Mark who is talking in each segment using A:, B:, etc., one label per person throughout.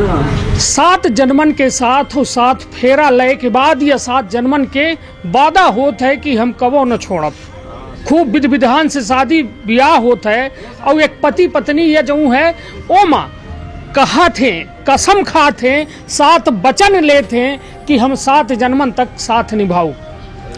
A: सात जन्मन के साथ और सात फेरा लय के बाद या सात जन्मन के वादा होता है कि हम कबो न छोड़ब। खूब विधि विधान से शादी ब्याह होता है और एक पति पत्नी या जो है ओ माँ कहा थे, कसम खाते, सात वचन लेते कि हम सात जन्मन तक साथ निभाओ।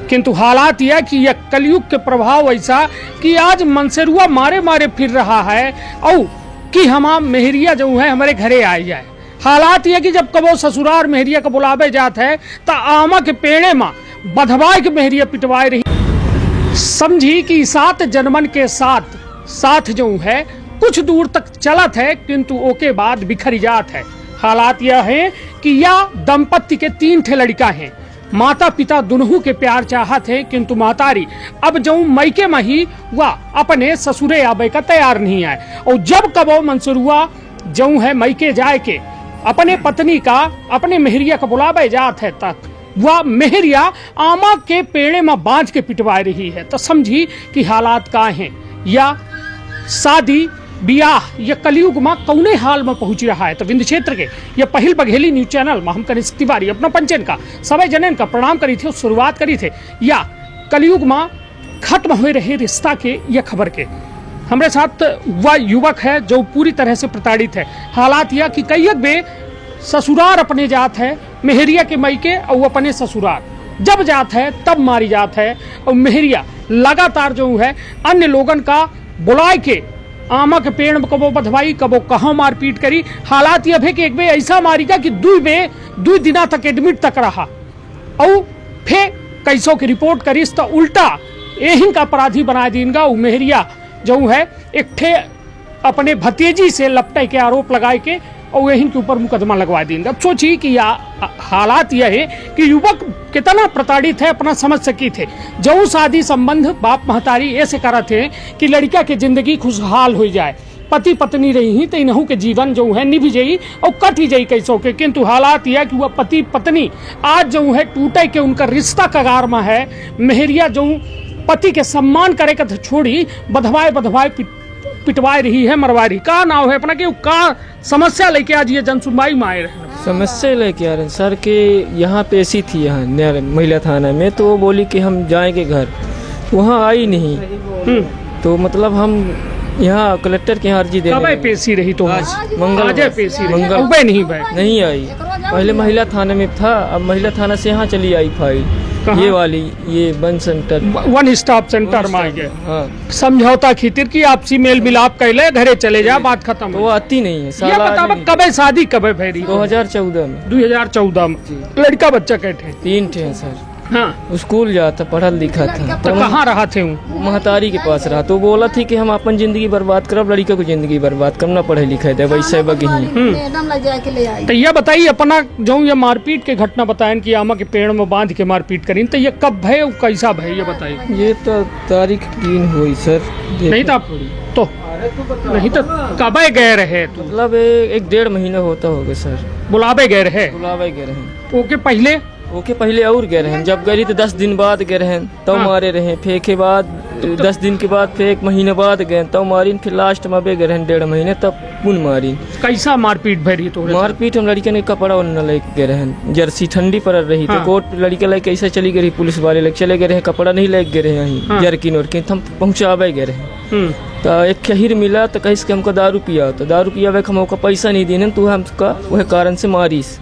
A: किंतु हालात यह कि यह कलयुग के प्रभाव ऐसा कि आज मनसेरुआ मारे मारे फिर रहा है और कि हम मेहरिया जो है हमारे घरे आ जाए। हालात यह कि जब कबो ससुरार मेहरिया को बुलावे जात है तो आमा के पेड़े माँ बधवाए के मेहरिया पिटवाए रही। समझी कि सात जन्मन के साथ जो है कुछ दूर तक चलत है किंतु ओके बाद बिखर जात है। हालात यह है कि यह दंपत्ति के 3 ठे लड़का हैं। माता पिता दोनों के प्यार चाहत है किंतु मातारी अब जो मैके में ही वह अपने ससुरे आवे का तैयार नहीं आए। और जब कबो मंसूरुआ जो है मैके जाए के अपने पत्नी का अपने मेहरिया का बुलावे जात है तक वह मेहरिया आमा के पेड़े में बांध के पिटवा रही है। तो समझी कि हालात का हैं या शादी ब्याह या कलयुग में कौने हाल में पहुंच रहा है। तो विंध्य क्षेत्र के यह पहल बघेली न्यूज चैनल में हम कनिष्क तिवारी अपना पंचन का सभी जनन का प्रणाम करी थे और शुरुआत करी थे या कलयुग में खत्म हुए रहे रिश्ता के या खबर के। हमारे साथ वह युवक है जो पूरी तरह से प्रताड़ित है। हालात यह कि कई बे ससुरार अपने जात है मेहरिया के मैके और अपने ससुरार जब जात है तब मारी जात है और मेहरिया लगातार जो है अन्य लोगन का बुलाए के आमा के पेड़ में कबो बधवाई कबो कहाँ मारपीट करी। हालात यह है कि एक बे ऐसा मारी का कि 2 दिना तक एडमिट तक रहा और फिर कैसों की रिपोर्ट करीस तो उल्टा यही का अपराधी बना दीनगा। मेहरिया जो है एक ठे अपने भतीजी से लपटे के आरोप लगाए के और यही के ऊपर मुकदमा लगवा देंगे। अब सोचिए कि हालात यह है कि युवक कितना प्रताड़ित है अपना समझ सकी थे। जो शादी संबंध बाप महतारी ऐसे करा थे कि लड़का की जिंदगी खुशहाल हो जाए, पति पत्नी रही तो इन्हों के जीवन जो है निभ जाई और कट ही जाई कैसों के। किंतु हालात यह कि वह पति पत्नी आज जो है टूटे के उनका रिश्ता कगार में है। मेहरिया जो पति के सम्मान करे का छोड़ी बधवाए पिटवाए रही है, मरवा रही। का नाव है अपना कि का समस्या लेके आज ये जन सुनवाई में आए रहे?
B: समस्या लेके आ रहे हैं सर कि यहाँ पेशी थी यहाँ महिला थाना में, तो वो बोली कि हम जाएंगे घर, वहाँ आई नहीं। तो मतलब हम यहाँ कलेक्टर के यहाँ अर्जी दे रहे हैं।
A: पेशी रही तो आज
B: मंगल
A: पेशी
B: मंगल
A: नहीं
B: आई। पहले महिला थाने में था, अब महिला थाना से यहाँ चली आई फाइल ये वाली, ये वन स्टॉप सेंटर में आ गए। हाँ। समझौता खीतिर की आपसी मेल मिलाप कैले घरे चले जा, बात खत्म। वो आती नहीं है।
A: ये बताओ कब शादी कब है? 2014 में लड़का बच्चा कैठे?
B: 3 ठे हैं सर।
A: हाँ।
B: स्कूल जाता, पढ़ा लिखा था।
A: तो कहाँ रहा थे?
B: महतारी के पास रहा। तो बोला थी कि हम अपन जिंदगी बर्बाद करब, लड़का को जिंदगी बर्बाद करना, पढ़े लिखे थे वैसे बगी।
A: तो यह बताइए अपना जो ये मारपीट के घटना बताएं कि आमा के पेड़ में बांध के मारपीट करी, तो ये कब भय और कैसा भय ये बताइए।
B: ये तो तारीख 3 हुई सर।
A: नहीं था तो नहीं तो कब गए रहे?
B: मतलब 1-1.5 महीना होता होगा सर।
A: बुलावे गए रहे?
B: बुलावे गए रहे।
A: ओके
B: पहले और गए रहे। जब गई तो 10 दिन बाद गए रहे तब मारे रहे। फिर के बाद 10 दिन के बाद फिर 1 महीने बाद गए तब मारी। फिर लास्ट में गए रहे 1.5 महीने तब पुन मारी।
A: कैसा मारपीट भरी? तो
B: मारपीट हम लड़के ने कपड़ा न लेके गए रहे, जर्सी ठंडी पड़ रही तो कोर्ट लड़के लेके ऐसा चली गई। पुलिस वाले लेके चले गए रहे, कपड़ा नहीं लेके गए रहे जर्किन वर्किन, हम पहुँचावे गए रहे। तो एक खहीर मिला तो कहीं हमको दारू पिया, तो दारू पियावे हमको पैसा नहीं देने, तो हमका वह कारण से मारिस।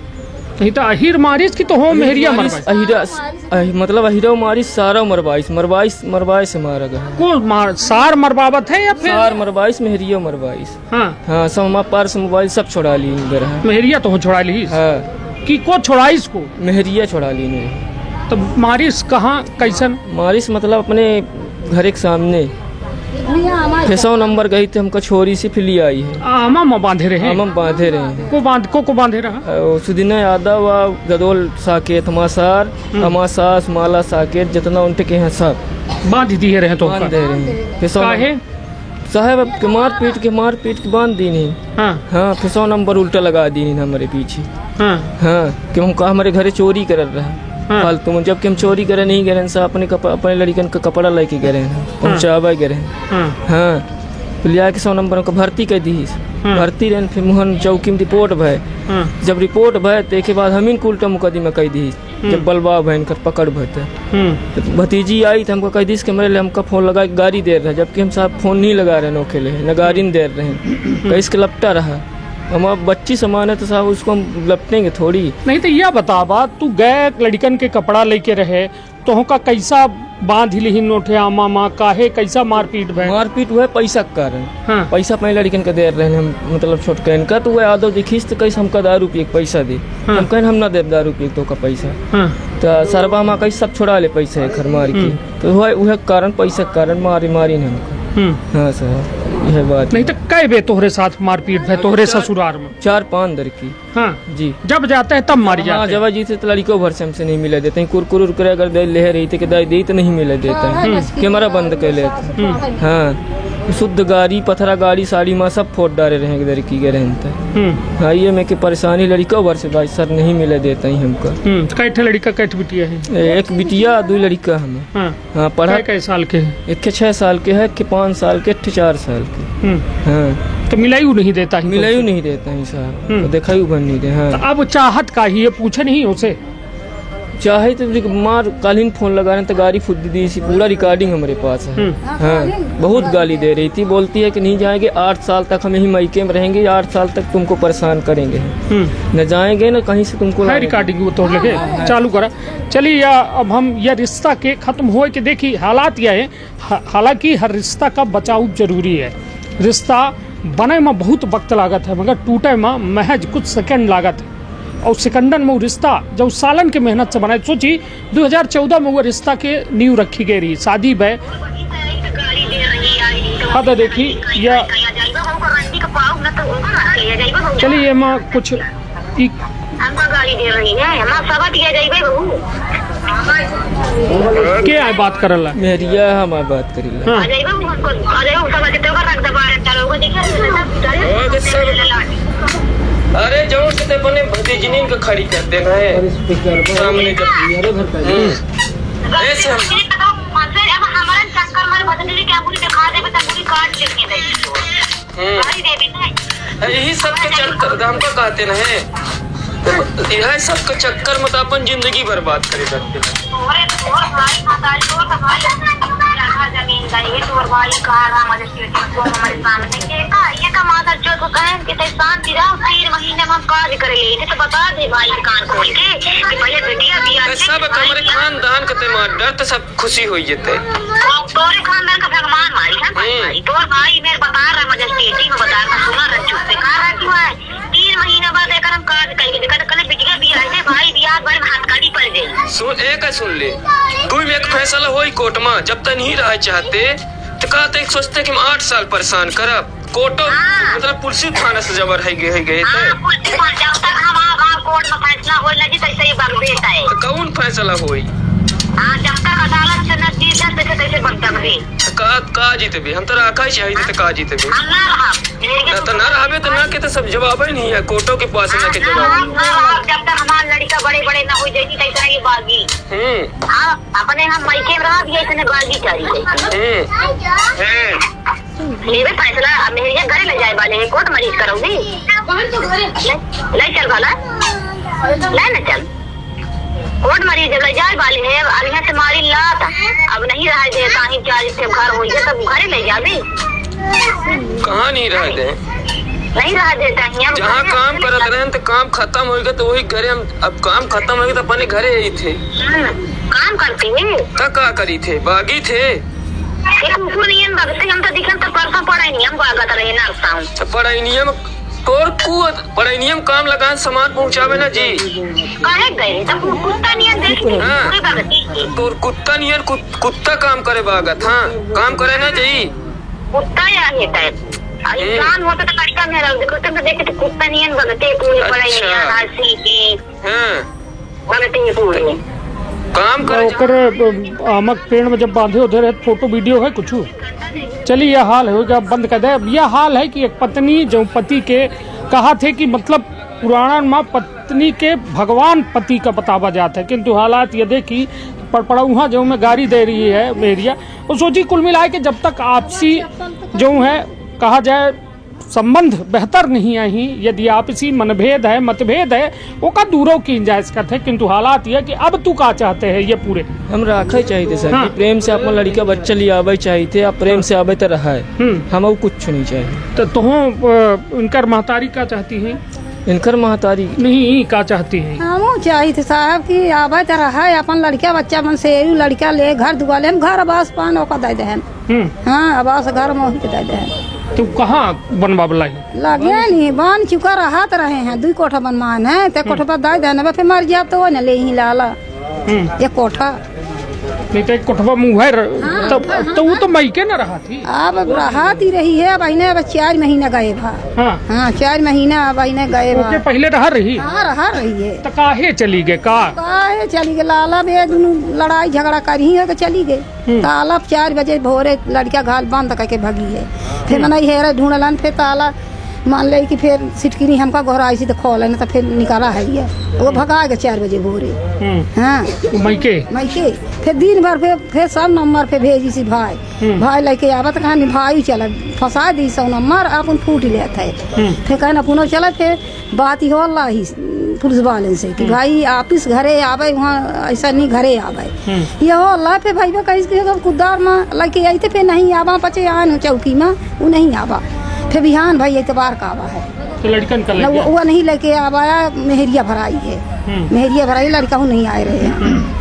A: नहीं तो अहिर मारिस की तो हो मेहरिया
B: मतलब अहिरा मारिस, सारा मरवाइस से मारा गया।
A: सार मरवावत है या फिर
B: सार मरवाइस, मेहरिया मरवाइस। हाँ सब पार्स मोबाइल सब छोड़ा ली।
A: मेहरिया तो छोड़ा ली।
B: हाँ।
A: कि को छोड़ा इसको?
B: मेहरिया छोड़ा ली ने।
A: तो मारिस कहाँ कैसन?
B: मारिस मतलब अपने घर के सामने 600 नंबर गई थी, हमको छोरी से फिली आई है।
A: आमा बांधे रहे?
B: बांधे रहे।
A: को बांधे रहा?
B: सुदीना यादव, गदोल साकेत, हमासार, हमासास, माला साकेत, जितना उनके के हैं सब
A: बांध दिए रहे। तो
B: बांध दे रहे साहब के मारपीट के बांध दी नहीं। हाँ 600 नंबर उल्टा लगा दी नहीं हमारे पीछे। हाँ कि हमको हमारे घरे चोरी कर रहा फालतू में, जबकि हम चोरी करे नहीं गए अपने लड़कन का कपड़ा लेके गए हैं, पहुँचावा गए हैं। हाँ तो लिया के 100 नंबर को भर्ती कर दी। भर्ती रहन फिर मोहन चौकी में रिपोर्ट भय। जब रिपोर्ट भय तो के बाद हमीन उल्टा मुकदमा कह दी। जब बलवा भयन कर पकड़ भते तो भतीजी आई तो हमको कह दी कि मेरे हमका फोन लगा के गाड़ी दे रहे, जबकि हम साहब फोन नहीं लगा रहे नौखे ले न गाड़ी नहीं दे रहे हैं, कहीं इसके लपटा रहा। हम अब बच्ची समान है तो साहब उसको हम लपटेंगे थोड़ी।
A: नहीं तो यह बता बात, तू गए लड़कन के कपड़ा लेके रहे तो का कैसा बांध ली नोटे आमा माँ काहे कैसा मारपीट भय?
B: मारपीट हुआ पैसा के कारण। पैसा पहले लड़कन के दे रहे हैं हम, मतलब छोट कहन का तो वह आदो दिखीस तो कैसे हमका 10 रुपये के पैसा दे। हम कहन हम ना दे 10 रुपये तो का पैसा तो सरबा माँ कैसे सब छोड़ा ले पैसा है घर मार के, तो वह कारण पैसा के कारण मारी ने हमको। हाँ सर यह बात।
A: नहीं तो कई बे तोहरे साथ मारपीट है तोहरे ससुराल में?
B: 4-5 दर की।
A: हाँ
B: जी।
A: जब जाते हैं तब मारी जाते हैं?
B: जब जी से तो लड़कों भर से हमसे नहीं मिला देते हैं। कुरकुर उरकुर अगर दे ले रही थे कि दाई दी तो नहीं मिला देता है, कैमरा बंद कर लेते। हाँ शुद्ध गाड़ी पथरा गाड़ी साड़ी माँ सब फोड़ डाले रहे लड़की के रहते। हाँ ये मैं कि परेशानी लड़कों भर से भाई सर नहीं मिला देता ही हमको।
A: कैठे लड़का कैठ बिटिया है?
B: एक बिटिया 2 लड़का हमें। हाँ पढ़ा
A: कई साल के?
B: एक 6 साल के है, कि 5 साल के, 4 साल के। हाँ
A: तो मिलायू नहीं देता है?
B: मिलायू नहीं देता है साहब, तो देखा ही बन नहीं दे। हाँ
A: अब चाहत का ही पूछे नहीं उसे?
B: चाहे तो मार कालीन फोन लगा रहे तो गाड़ी फुद दी सी, पूरा रिकॉर्डिंग हमारे पास है। हाँ बहुत गाली दे रही थी, बोलती है कि नहीं जाएंगे 8 साल तक हम यही मायके में रहेंगे, 8 साल तक तुमको परेशान करेंगे, न जाएंगे न कहीं से तुमको।
A: रिकॉर्डिंग वो तोड़ लगे चालू करा। चलिए या अब हम यह रिश्ता के खत्म हो के देखिए हालात यह है। हालांकि हर रिश्ता का बचाव जरूरी है। रिश्ता बने में बहुत वक्त लागत है मगर टूटे में महज कुछ सेकंड लागत है। और सेकंडन में वो रिश्ता जब सालन के मेहनत से बनाए, सोची 2014 में वो रिश्ता के नींव रखी गई रही, शादी भय। हाँ तो देखी या चलिए ये माँ कुछ क्या है बात करला
B: मेरिया हमारी बात करी। अरे जोर से बने भतीजनी का खड़ी कर देना है सामने यही सब के चक्कर हमको कहते न है, यह सब के चक्कर में तो अपन जिंदगी बर्बाद करे सकते सब हमारे खानदान के डर तो सब खुशी हो जाते तोरे खानदान का भगवान मारी तोर भाई मेरे बता रहा मजिस्ट्रेटी में बता रहा सुना रहा चुप से कहा रहा क्यों है 3 महीने बाद एक हम काज करेंगे देखा कल बिटिया भी आए भाई बियाह बड़े हाथकड़ी पड़ गई। सुन ले तू में एक फैसला होई कोर्ट में, जब तक नहीं रह चाहते तो कहते सोचते कि हम 8 साल परेशान करब कोर्टो मतलब पुलिस थाना से जबर है गए कोर्ट में फैसला हो लगी तैसे ही बात बेटा है तो कौन फैसला होई? हां जब तक अदालत से नजदीक जाते तैसे बनता भी का जीते हम तो रखा ही चाहिए तो का जीते हम ना रहा तो ना रहबे तो ना के तो सब जवाब ही नहीं है कोर्टों के पास ना के जवाब। जब तक हमार लड़का बड़े ना हो जाती तैसे ये बागी हां अपने हम मायके में रह भी ऐसे बागी चाहिए मेरे फैसला मेरे घर ले जाए वाले कोर्ट मरीज करोगी ले चल वाला ले ना चल कोर्ट मरीज जब ले जाए वाले है अलिया से मारी लात अब नहीं रह दे कहीं चार से घर हो गया तब घर ले जाबे कहां नहीं रह दे नहीं रह देता है जहां काम करत रहे तो काम खत्म हो गया तो वही घरे हम अब काम खत्म हो गया तो अपने घरे ही थे काम करते हैं का करी थे बागी थे एक कुकुर नियम भगते हम तो दिखन तो परसा पढ़ाई नियम भागत रहे ना तो पढ़ाई नियम तोर कुत पढ़ाई नियम काम लगा सामान पहुंचावे ना जी काहे गए तो कुत्ता नियम देख पूरे भगती तोर कुत्ता नियम कुत्ता काम करे भागत हां काम करे ना जी कुत्ता या है टाइप इंसान होता तो लड़का मेरा देखो तो देखे तो कुत्ता नियम भगते पूरे पढ़ाई नियम हासी की हां भगते पूरे काम
A: कर आमक पेड़ में जब बांधे उधर है फोटो वीडियो है कुछ। चलिए यह हाल है बंद कर दे। यह हाल है कि एक पत्नी जो पति के कहा थे कि मतलब पुराना माँ पत्नी के भगवान पति का बतावा जाता है, किंतु हालात ये देखी पड़पड़ा जो में गाड़ी दे रही है मेरिया और सोची कुल मिला के जब तक आपसी जो है कहा जाए संबंध बेहतर नहीं आई, यदि आपसी मनभेद है मतभेद है ओका दूरों की जायज करते, किंतु हालात यह कि अब तू का चाहते हैं ये पूरे
B: हम रखे चाहिए सर।
A: हाँ।
B: प्रेम से अपन लड़का बच्चा लिया आवे चाहिए, आप प्रेम से आवे तो रहा है, हम कुछ नहीं चाहिए।
A: तो इनकर महतारी का चाहती है?
B: इनकर महतारी
A: नहीं का चाहती है?
C: हम चाहिए थे साहब कि आवे तो रहा है, अपन लड़का बच्चा मन से लड़का ले घर दुआले हम घर आवास पान ओका दे दे। हाँ आवास घर में दे दे।
A: तो कहाँ बनवा लाई?
C: लगे नहीं बन चुका रहा तो रहे हैं, 2 कोठा बनवान है, तो कोठा पर दे देना फिर मर गया तो न ले ही लाला एक कोठा
A: नहीं तो एक कोठवा मुँह है। तो वो तो मईके न रहा थी,
C: अब राहत ही रही है। अब अब 4 महीना गए भा। हाँ 4 महीना अब गए भा।
A: पहले रहा रही?
C: हाँ रहा रही है।
A: तो काहे चली गए?
C: काहे चली गए? लाला बे दोनों लड़ाई झगड़ा करी है तो चली गए। ताला 4 बजे भोरे लड़का घाल बंद करके भगी है। फिर मना हेरे ढूंढलन, फिर ताला मान ले कि फिर सिटकिनी हमका घोराई सी तो खोल तो फिर निकाला है ये वो भगा के 4 बजे भोरे। हाँ मईके फिर दिन भर फिर सब नंबर पे भेजी सी भाई लेके आवत कहा भाई चल फंसा दी 100 नंबर अपन फूट लेते है। फिर कहना पुनः चला फिर बात ही होला ही पुलिस वाले से कि भाई ऑफिस घरे आवे, वहाँ ऐसा नहीं घरे आवे ये होला। फिर भाई कहीं कुदार में लेके आई थे, फिर नहीं आवा पचे आन चौकी में वो नहीं आवा। फिर बिहान भाई एतबार का आवा है
A: तो लड़कन का
C: वो नहीं लेके आवाया, मेहरिया भराई है। मेहरिया भराई लड़का हूँ नहीं आए रहे हैं।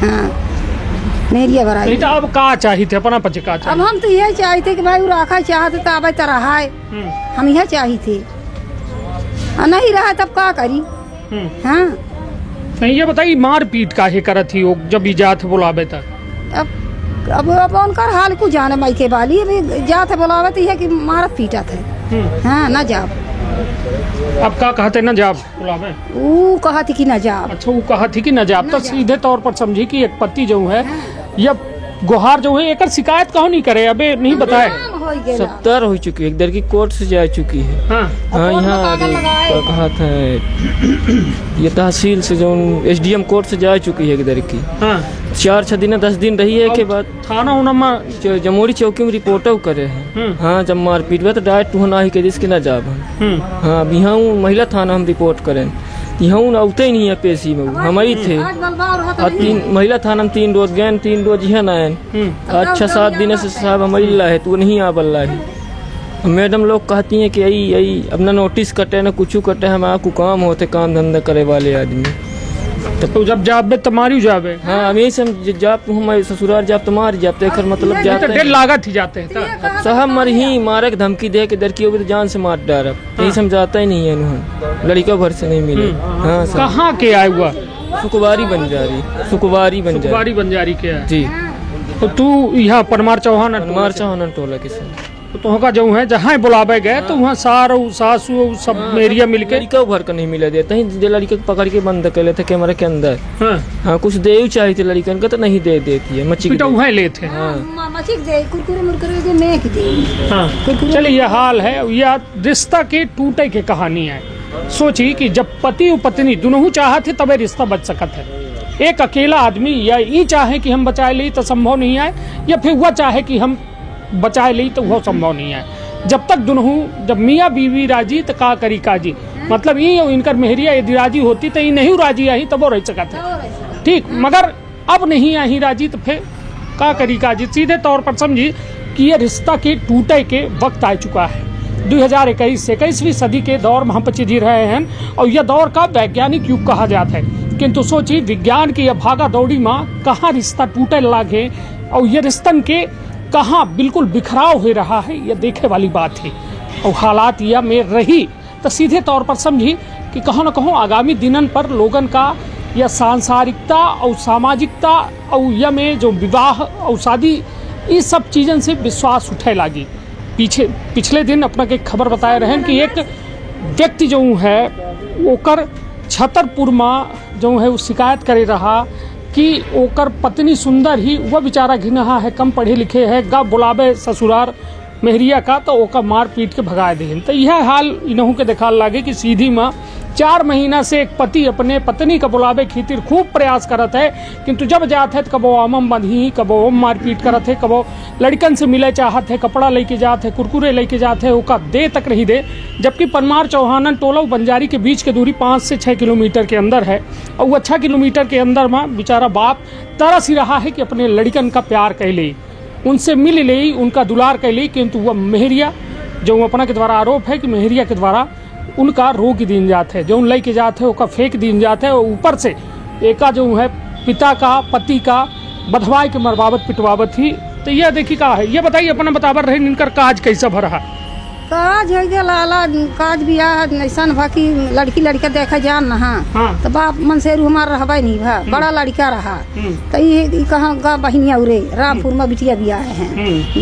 C: हाँ मेहरिया भराई।
A: तो अब का चाहिए थे अपना पचे का चाहिए?
C: अब हम तो यही चाहते कि भाई रखा चाहते तो आवे तो रहा है, हम यह चाहिए थे। नहीं रहा तब का करी? हाँ
A: नहीं ये बताइए मार पीट काहे करत थी वो जब जात बुलावे था?
C: अब उनका हाल को जाने माई के बाली अभी जात बुलावे तो यह कि मारत पीटा थे। हाँ न जाब।
A: अब का कहते न जाब बुलावे?
C: वो कहा थी कि न जाब।
A: अच्छा वो कहा थी कि न जाब। तो सीधे तौर पर समझी कि एक पति जो है या गुहार जो है एक शिकायत कहो नहीं करे? अबे नहीं बताए
B: 70 हो चुकी है, एक दर की कोर्ट से जा चुकी है। हाँ यहाँ कहा था ये तहसील से जो SDM कोर्ट से जा चुकी है एक दर की। 4-6 दिन 10 दिन रही है के बाद
A: थाना उना
B: जमोरी चौकी में रिपोर्ट करे हैं। हाँ जब मारपीट हुआ तो डायरेक्ट होना ही के जिसके न जाब हम। हाँ अब यहाँ महिला थाना हम रिपोर्ट करें, यहाँ उते ही नहीं है पेशी में हम ही थे। 3 महिला थाना में 3 रोज गए, 3 रोज यहाँ न आए। आज 6-7 दिन से साहब हम है तो नहीं आ बल्ला है। मैडम लोग कहती हैं कि यही अपना नोटिस कटे न कुछ कटे, हम आपको काम होते काम धंधा करे वाले आदमी।
A: तो जब जाबे तुम्हारी जाबे?
B: हाँ हम यही से जाप हमारे ससुराल जाप तुम्हारी जाप तेखर मतलब जाते
A: हैं। लागत ही जाते हैं
B: साहब मर ही मारे धमकी दे के दर की होगी तो जान से मार डारा। यही समझाता ही नहीं है उन्होंने, लड़का भर से नहीं मिले। हाँ
A: कहाँ के आए हुआ?
B: सुकुवारी बंजारी के आए जी।
A: तो तू यहाँ परमार चौहान
B: टोला के साथ
A: तो का जो है जहाँ बुलावे गए तो वहाँ सासू सब मेरिया मिलके
B: लड़का भर का नहीं मिला देता ही, लड़के पकड़ के बंद कर लेते कैमरा के अंदर। हाँ कुछ दे चाहिए थे लड़कन का तो नहीं दे देती है, मच्छी
A: वहाँ लेते हैं। चलिए ये हाल है, यह रिश्ता के टूटे के कहानी है। सोची कि जब पति और पत्नी दोनों चाहते तबे रिश्ता बच सकता है। एक अकेला आदमी या ये चाहे कि हम बचाए ली तो संभव नहीं है, या फिर वह चाहे कि हम बचाए ली तो वो संभव नहीं है। जब तक दोनों जब मियाँ बीवी राजी तो का करी काजी, मतलब ये इनकर मेहरिया यदि राजी होती तो ये नहीं राजी आई तब वो रह सकता है ठीक, मगर अब नहीं आई राजी तो फिर का करी काजी। सीधे तौर पर समझी कि ये रिश्ता के टूटे के वक्त आ चुका है। 2021 से 21वीं सदी के दौर में हम जी रहे हैं और यह दौर का वैज्ञानिक युग कहा जाता है। किंतु सोची विज्ञान की यह भागा दौड़ी में कहाँ रिश्ता टूटे लागे और ये रिश्तन के कहाँ बिल्कुल बिखराव हो रहा है, यह देखे वाली बात है। और हालात यह में रही तो सीधे तौर पर समझी कि कहो न कहो आगामी दिनन पर लोगन का यह सांसारिकता और सामाजिकता और यह में जो विवाह और शादी इस सब चीज़न से विश्वास उठे लगी। पिछले दिन अपना के खबर बताए रहे कि एक व्यक्ति जो है ओकर छतरपुर में जो है वो शिकायत करे रहा कि ओकर पत्नी सुंदर ही वह बेचारा घिनहा है, कम पढ़े लिखे है, गा बुलावे ससुरार मेहरिया का, तो ओका मार पीट के भगा देन। तो यह हाल इनहू के देखा लागे कि सीधी माँ 4 महीना से एक पति अपने पत्नी का बुलावे खातिर खूब प्रयास करत है, किंतु जब जात है तो कबो आमम बंधी, कबो मारपीट करत है, कबो लड़कन से मिले चाहत है, कपड़ा लेके जात है, कुरकुरे लेके जाते है, ओका दे तक नहीं दे। जबकि पनमार चौहानन टोला बंजारी के बीच के दूरी 5 से 6 किलोमीटर के अंदर है, और वो 6 किलोमीटर के अंदर में बेचारा बाप तरस ही रहा है कि अपने लड़कन का प्यार कह ले, उनसे मिल ले, उनका दुलार कह ले, किंतु वह मेहरिया जो अपना के द्वारा आरोप है कि मेहरिया के द्वारा उनका रोक दिन जाते है, जो उन लई के जाते है उसका फेंक दिन जाते है, और ऊपर से एका जो है पिता का पति का बधवाई के मरवावत पिटवावत ही। तो यह देखी का है, ये बताइए अपना बतावर रहे इनकर काज कैसा भरा?
C: काज है के लाला काज बियाह ऐसा भा कि लड़की लड़का देखा जान ना। हाँ। तो बाप मनसेरू हमार रहबा नहीं भा, बड़ा लड़का रहा। तो ये कहाँ गा बहनिया उरे रामपुर में बिटिया बियाह है,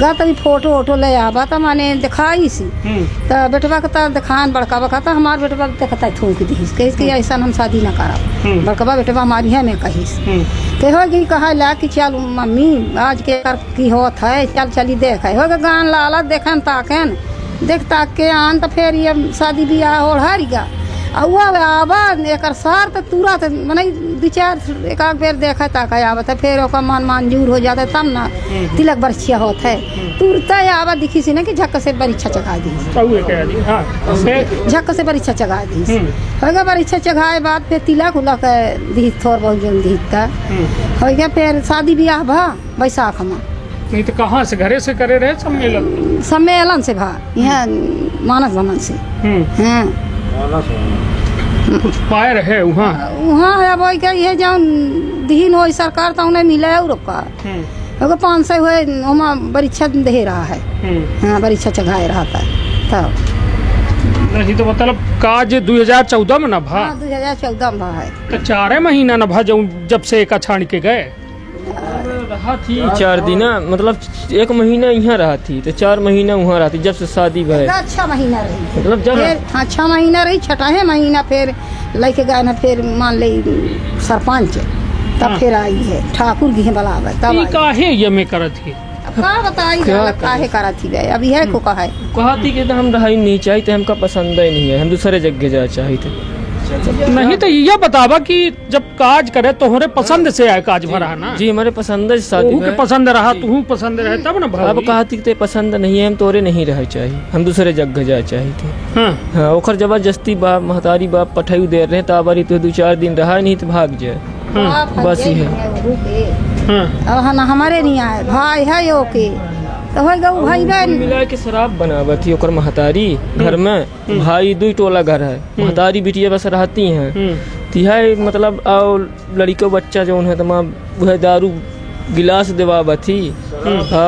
C: गा तभी फोटो वोटो ले आबा तो माने दिखाई सी। तो बेटवा का दिखान बड़का बका हमार बेटवा देखता थूक दीस कही कि ऐसा हम शादी न करब, बड़कवा बेटवा हमारी है मैं कहीस। तो हो गई कहा ला कि चल मम्मी आज के कर की होत है, चल चली देख हो गान लाला देखन ताकन देख ताक के आन। तो फिर ये शादी ब्याह ओढ़ारीगा आबा एक सार तो तुरंत मने 2-4 एक बेर देखा ताक आबा तो फिर ओका मन मंजूर हो जाता तब ना तिलक बरछिया होत है। तुरंत आबा दिखी सी ना कि झक्क से परीक्षा चढ़ा दी, झक्क से परीक्षा चढ़ा दी हो गया। परीक्षा चढ़ाए बाद फिर तिलक उलक दी थोड़ बहुत जन दी हो गया। फिर शादी ब्याह भा बैसाख में।
A: नहीं तो कहाँ से घरे से करे रहे सम्मेलन?
C: सम्मेलन से भा यहाँ मानस भवन से। हाँ
A: कुछ पाए रहे वहाँ
C: है वो क्या ये जब दीन हो सरकार तो उन्हें मिला है रुका 500 हुए वहाँ परीक्षा दे रहा है। हाँ परीक्षा चढ़ाए रहा था तब।
A: नहीं तो मतलब काज 2014 में न भा?
C: 2014 में भा है।
A: तो 4 महीना न भा जब से एक छाण के गए
B: रहा थी 4 दिन, मतलब 1 महीना यहाँ रहा थी तो 4 महीना वहाँ रहा थी जब से शादी भय।
C: 6 महीना रही
B: मतलब जब
C: 6 महीना रही, 6ठे महीना फिर लेके गए ना, फिर मान ले सरपंच तब फिर आई है ठाकुर जी बुलावे तब
A: काहे ये में करत थी
C: का बताई काहे करत थी अभी है को कहा
B: थी कि हम रहा ही नहीं चाहिए, हमका पसंद ही नहीं है, हम दूसरे जगह जा चाहिए।
A: नहीं तो ये बतावा कि जब काज करे तो हमारे पसंद से आए काज भरा ना?
B: जी हमारे पसंद से शादी
A: के पसंद रहा, तू पसंद रहे तब ना।
B: अब कहा थी ते पसंद नहीं है, हम तोरे नहीं रहे चाहिए, हम दूसरे जगह जा चाहिए थे। हाँ ओखर जबरदस्ती बाप महतारी बाप पठाई दे रहे तो आबारी तो 2-4 दिन रहा नहीं तो भाग जाए, बस ही है।
C: हमारे नहीं आए भाई है ओके तो भाई बहन
B: मिला के शराब बनावा थी ओकर महतारी घर में, भाई 2 टोला घर है, महतारी बिटिया बस रहती हैं। तिहाई मतलब और लड़का बच्चा जो है तमाम वह दारू गिलास देवा थी।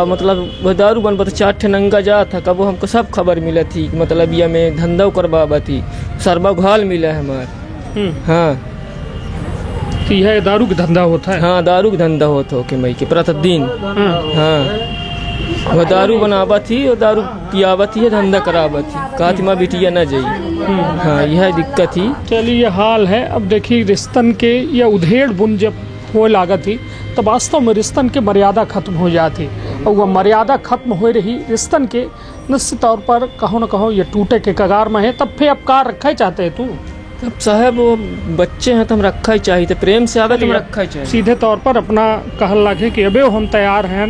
B: मतलब वह दारू बन 4 ठे नंगा जा था, कब हमको सब खबर मिला थी, मतलब ये में धंधा करवा थी, सरबा घाल मिला है हमारे। हाँ
A: तो यह दारू का धंधा होता है?
B: हाँ दारू का धंधा होता हो कि मई के प्रतिदिन। हाँ वो दारू बनावा थी और दारू पियावा थी, धंधा करावा थी, कहा थी माँ बिटिया न जाइए। हाँ यह दिक्कत थी।
A: चलिए ये हाल है। अब देखिए रिश्तन के या उधेड़ बुन जब हो लागत थी तो वास्तव में रिश्तन के मर्यादा खत्म हो जाती, और वह मर्यादा खत्म हो रही रिश्तन के निश्चित तौर पर कहो न कहो ये टूटे के कगार में है। तब फिर अब कार रखा ही चाहते है तू?
B: अब साहब वो बच्चे हैं तो हम रखा ही चाहिए, प्रेम से आवे तो हम रखा ही चाहिए।
A: सीधे तौर पर अपना कहल लगे कि अबे हम तैयार हैं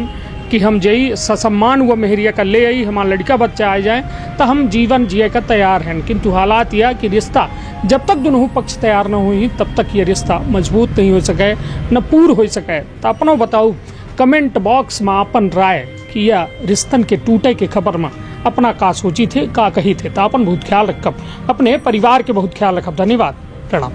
A: कि हम जई ससम्मान हुआ मेहरिया का ले आई, हमारा लड़का बच्चा आ जाए तो हम जीवन जिए का तैयार हैं। किंतु हालात यह कि रिश्ता जब तक दोनों पक्ष तैयार न हुई तब तक ये रिश्ता मजबूत नहीं हो सके, न पूर्ण हो सके। तो अपना बताओ कमेंट बॉक्स में अपन राय कि यह रिश्तन के टूटे के खबर में अपना का सोची थे का कही थे। तो अपन बहुत ख्याल रखब, अपने परिवार के बहुत ख्याल रखब। धन्यवाद, प्रणाम।